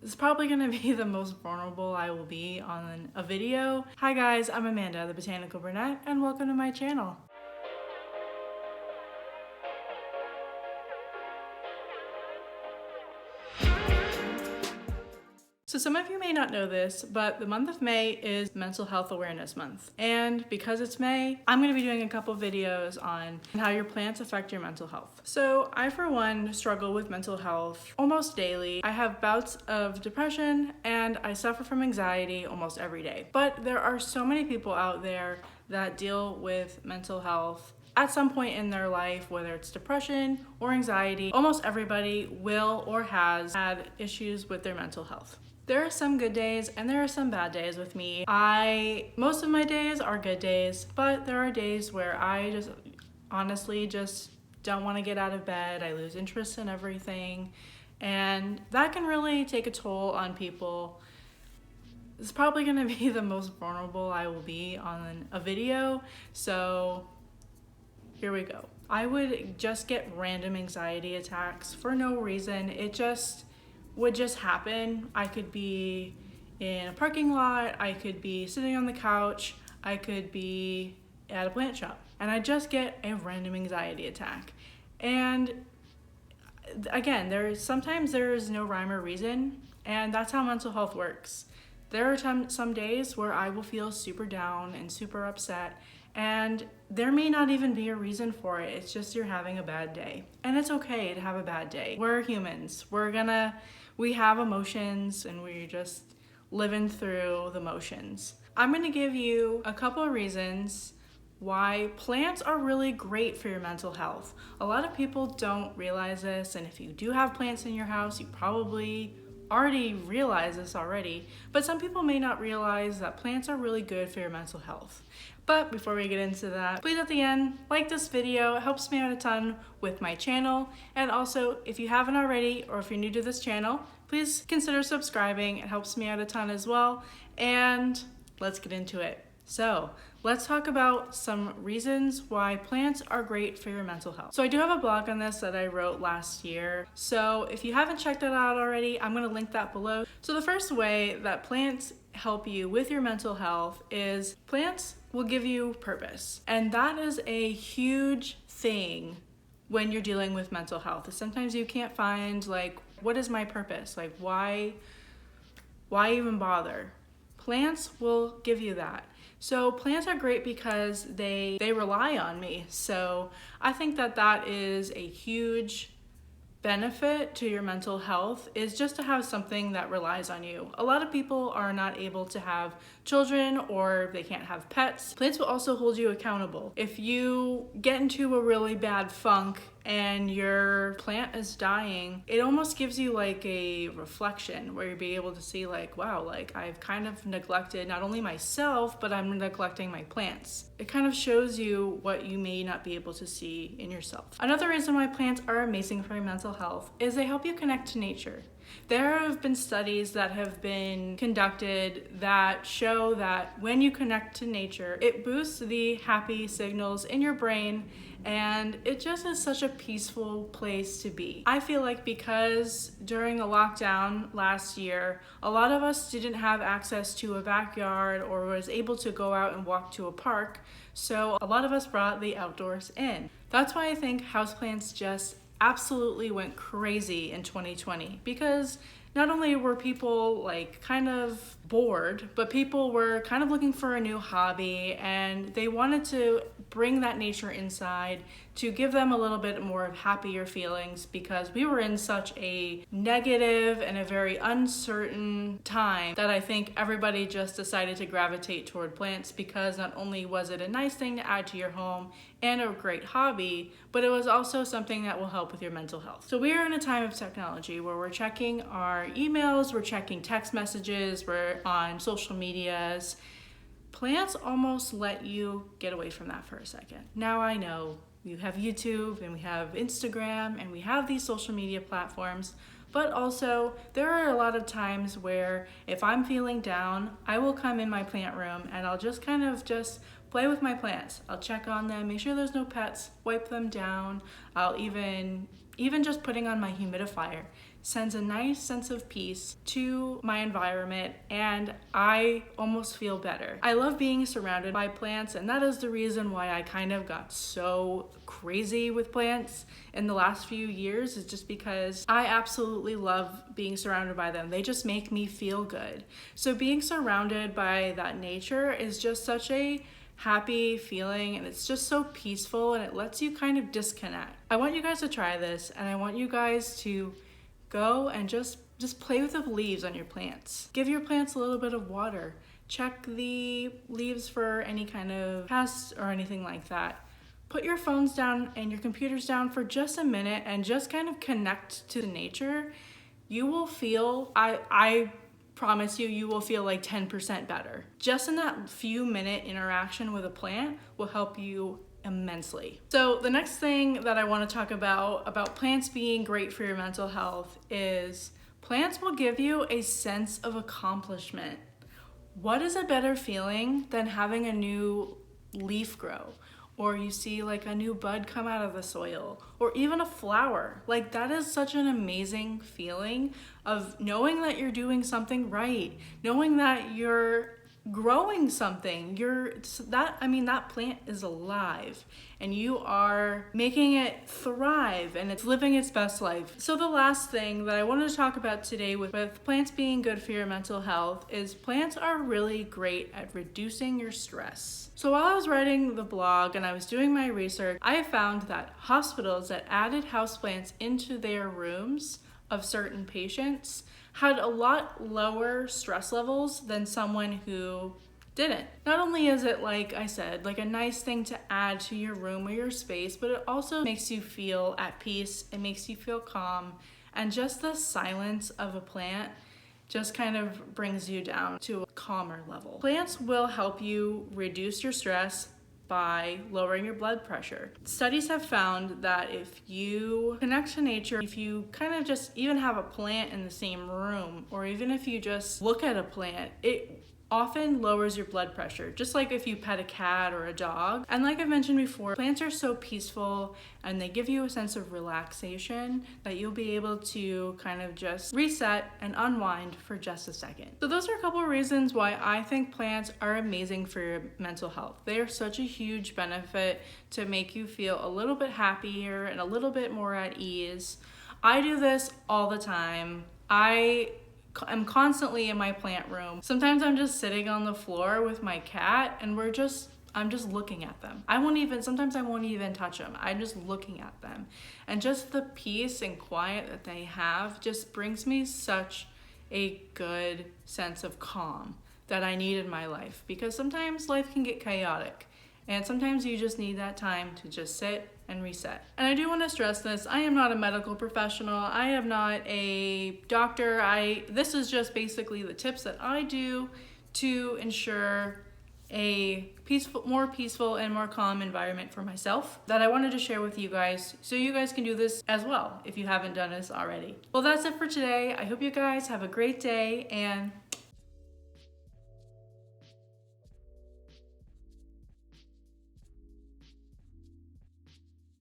This is probably going to be the most vulnerable I will be on a video. Hi guys, I'm Amanda, the Botanical Brunette, and welcome to my channel. So some of you may not know this, but the month of May is Mental Health Awareness Month. And because it's May, I'm going to be doing a couple videos on how your plants affect your mental health. So I, for one, struggle with mental health almost daily. I have bouts of depression and I suffer from anxiety almost every day. But there are so many people out there that deal with mental health at some point in their life, whether it's depression or anxiety. Almost everybody will or has had issues with their mental health. There are some good days and there are some bad days with me. Most of my days are good days, but there are days where I just honestly just don't want to get out of bed. I lose interest in everything, and that can really take a toll on people. This is probably going to be the most vulnerable I will be on a video, so here we go. I would just get random anxiety attacks for no reason. It would just happen. I could be in a parking lot, I could be sitting on the couch, I could be at a plant shop, and I just get a random anxiety attack. And again, sometimes there's no rhyme or reason, and that's how mental health works. There are some days where I will feel super down and super upset, and there may not even be a reason for it. It's just you're having a bad day. And it's okay to have a bad day. We're humans. We have emotions, and we're just living through the motions. I'm gonna give you a couple of reasons why plants are really great for your mental health. A lot of people don't realize this, and if you do have plants in your house, you probably already realize this already, but some people may not realize that plants are really good for your mental health. But before we get into that, please at the end, like this video. It helps me out a ton with my channel. And also, if you haven't already, or if you're new to this channel, please consider subscribing. It helps me out a ton as well. And let's get into it. So let's talk about some reasons why plants are great for your mental health. So I do have a blog on this that I wrote last year. So if you haven't checked that out already, I'm gonna link that below. So the first way that plants help you with your mental health is plants will give you purpose. And that is a huge thing when you're dealing with mental health. Sometimes you can't find, like, what is my purpose? Like, why even bother? Plants will give you that. So plants are great because they rely on me. So I think that is a huge benefit to your mental health, is just to have something that relies on you. A lot of people are not able to have children, or they can't have pets. Plants will also hold you accountable. If you get into a really bad funk and your plant is dying, it almost gives you like a reflection where you'll be able to see, like, wow, like I've kind of neglected not only myself, but I'm neglecting my plants. It kind of shows you what you may not be able to see in yourself. Another reason why plants are amazing for your mental health is they help you connect to nature. There have been studies that have been conducted that show that when you connect to nature, it boosts the happy signals in your brain, and it just is such a peaceful place to be. I feel like because during the lockdown last year, a lot of us didn't have access to a backyard or was able to go out and walk to a park, so a lot of us brought the outdoors in. That's why I think houseplants just absolutely went crazy in 2020, because not only were people like kind of bored, but people were kind of looking for a new hobby, and they wanted to bring that nature inside to give them a little bit more of happier feelings, because we were in such a negative and a very uncertain time that I think everybody just decided to gravitate toward plants, because not only was it a nice thing to add to your home and a great hobby, but it was also something that will help with your mental health. So we are in a time of technology where we're checking our emails, we're checking text messages, we're on social medias. Plants almost let you get away from that for a second. Now I know we have YouTube and we have Instagram and we have these social media platforms, but also there are a lot of times where if I'm feeling down, I will come in my plant room and I'll just kind of play with my plants. I'll check on them, make sure there's no pets, wipe them down. I'll even just putting on my humidifier sends a nice sense of peace to my environment, and I almost feel better. I love being surrounded by plants, and that is the reason why I kind of got so crazy with plants in the last few years, is just because I absolutely love being surrounded by them. They just make me feel good. So being surrounded by that nature is just such a happy feeling, and it's just so peaceful, and it lets you kind of disconnect. I want you guys to try this, and I want you guys to go and just play with the leaves on your plants. Give your plants a little bit of water. Check the leaves for any kind of pests or anything like that. Put your phones down and your computers down for just a minute and just kind of connect to nature. You will feel, I promise you, you will feel like 10% better. Just in that few minute interaction with a plant will help you immensely. So the next thing that I want to talk about plants being great for your mental health is plants will give you a sense of accomplishment. What is a better feeling than having a new leaf grow? Or you see like a new bud come out of the soil, or even a flower. Like, that is such an amazing feeling of knowing that you're doing something right, knowing that you're growing something. That plant is alive and you are making it thrive and it's living its best life. So the last thing that I wanted to talk about today with plants being good for your mental health is plants are really great at reducing your stress. So while I was writing the blog and I was doing my research, I found that hospitals that added houseplants into their rooms of certain patients had a lot lower stress levels than someone who didn't. Not only is it, like I said, like a nice thing to add to your room or your space, but it also makes you feel at peace. It makes you feel calm, and just the silence of a plant just kind of brings you down to a calmer level. Plants will help you reduce your stress by lowering your blood pressure. Studies have found that if you connect to nature, if you kind of just even have a plant in the same room, or even if you just look at a plant, it often lowers your blood pressure, just like if you pet a cat or a dog. And like I mentioned before, plants are so peaceful and they give you a sense of relaxation that you'll be able to kind of just reset and unwind for just a second. So those are a couple of reasons why I think plants are amazing for your mental health. They are such a huge benefit to make you feel a little bit happier and a little bit more at ease. I do this all the time. I'm constantly in my plant room. Sometimes I'm just sitting on the floor with my cat and I'm just looking at them. Sometimes I won't even touch them. I'm just looking at them. And just the peace and quiet that they have just brings me such a good sense of calm that I need in my life, because sometimes life can get chaotic. And sometimes you just need that time to just sit and reset. And I do want to stress this, I am not a medical professional. I am not a doctor. This is just basically the tips that I do to ensure a more peaceful and more calm environment for myself that I wanted to share with you guys, so you guys can do this as well if you haven't done this already. Well, that's it for today. I hope you guys have a great day, and